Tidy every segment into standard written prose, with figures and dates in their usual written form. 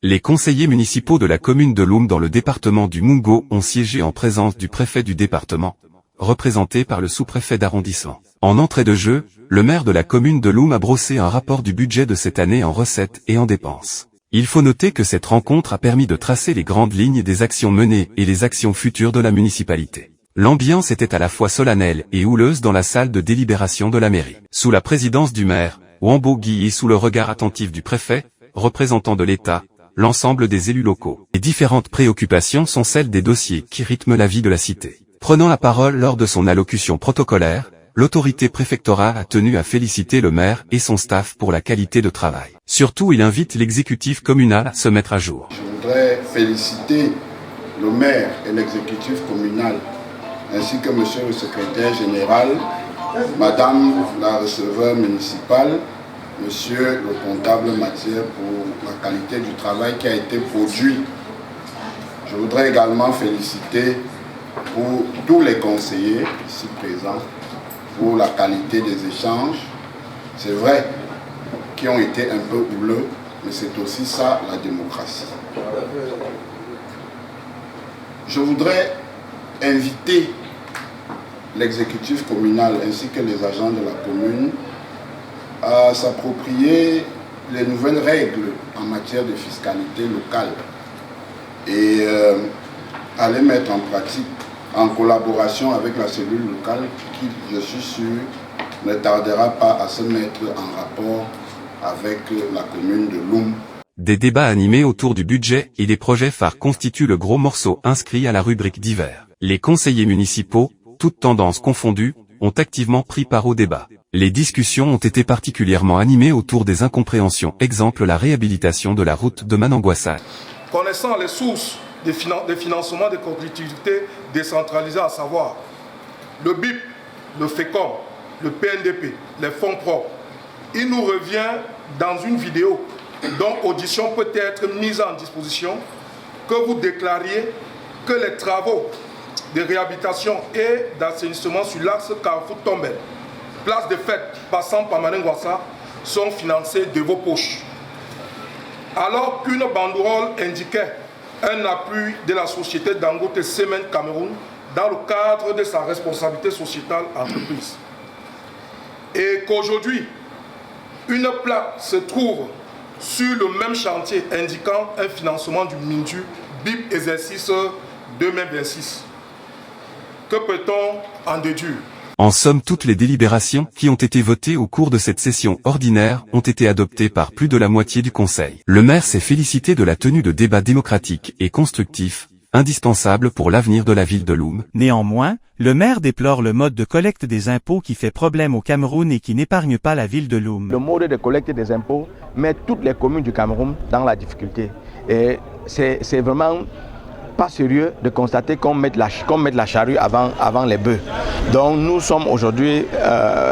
Les conseillers municipaux de la commune de Loum dans le département du Mungo ont siégé en présence du préfet du département, représenté par le sous-préfet d'arrondissement. En entrée de jeu, le maire de la commune de Loum a brossé un rapport du budget de cette année en recettes et en dépenses. Il faut noter que cette rencontre a permis de tracer les grandes lignes des actions menées et les actions futures de la municipalité. L'ambiance était à la fois solennelle et houleuse dans la salle de délibération de la mairie. Sous la présidence du maire, Wambo Guy, et sous le regard attentif du préfet, représentant de l'État, l'ensemble des élus locaux. Les différentes préoccupations sont celles des dossiers qui rythment la vie de la cité. Prenant la parole lors de son allocution protocolaire, l'autorité préfectorale a tenu à féliciter le maire et son staff pour la qualité de travail. Surtout, il invite l'exécutif communal à se mettre à jour. Je voudrais féliciter le maire et l'exécutif communal, ainsi que monsieur le secrétaire général, madame la receveur municipale, monsieur le comptable matière pour la qualité du travail qui a été produit. Je voudrais également féliciter pour tous les conseillers ici présents pour la qualité des échanges. C'est vrai qu'ils ont été un peu houleux, mais c'est aussi ça la démocratie. Je voudrais inviter l'exécutif communal ainsi que les agents de la commune à s'approprier les nouvelles règles en matière de fiscalité locale et à les mettre en pratique en collaboration avec la cellule locale qui, je suis sûr, ne tardera pas à se mettre en rapport avec la commune de Loum. Des débats animés autour du budget et des projets phares constituent le gros morceau inscrit à la rubrique divers. Les conseillers municipaux, toutes tendances confondues, ont activement pris part au débat. Les discussions ont été particulièrement animées autour des incompréhensions, exemple la réhabilitation de la route de Mananguassa. Connaissant les sources des financements des collectivités décentralisées, à savoir le BIP, le FECOM, le PNDP, les fonds propres, il nous revient dans une vidéo dont audition peut être mise en disposition que vous déclariez que les travaux de réhabilitation et d'assainissement sur l'axe Carrefour-Tombel, place de fête passant par Mananguassa, sont financés de vos poches. Alors qu'une banderole indiquait un appui de la société Dangote Cement Cameroun dans le cadre de sa responsabilité sociétale entreprise. Et qu'aujourd'hui, une plaque se trouve sur le même chantier indiquant un financement du MINDU BIP exercice 2026. Que peut-on en déduire? En somme, toutes les délibérations qui ont été votées au cours de cette session ordinaire ont été adoptées par plus de la moitié du Conseil. Le maire s'est félicité de la tenue de débats démocratiques et constructifs, indispensables pour l'avenir de la ville de Loum. Néanmoins, le maire déplore le mode de collecte des impôts qui fait problème au Cameroun et qui n'épargne pas la ville de Loum. Le mode de collecte des impôts met toutes les communes du Cameroun dans la difficulté. Et c'est vraiment pas sérieux de constater qu'on mette la charrue avant les bœufs. Donc nous sommes aujourd'hui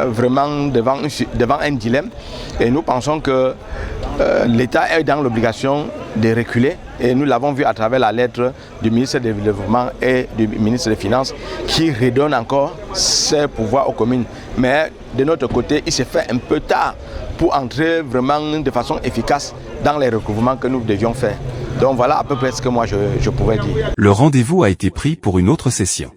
vraiment devant un dilemme et nous pensons que l'État est dans l'obligation de reculer et nous l'avons vu à travers la lettre du ministre du Développement et du ministre des Finances qui redonne encore ses pouvoirs aux communes. Mais de notre côté, il s'est fait un peu tard pour entrer vraiment de façon efficace dans les recouvrements que nous devions faire. Donc voilà à peu près ce que moi je pourrais dire. Le rendez-vous a été pris pour une autre session.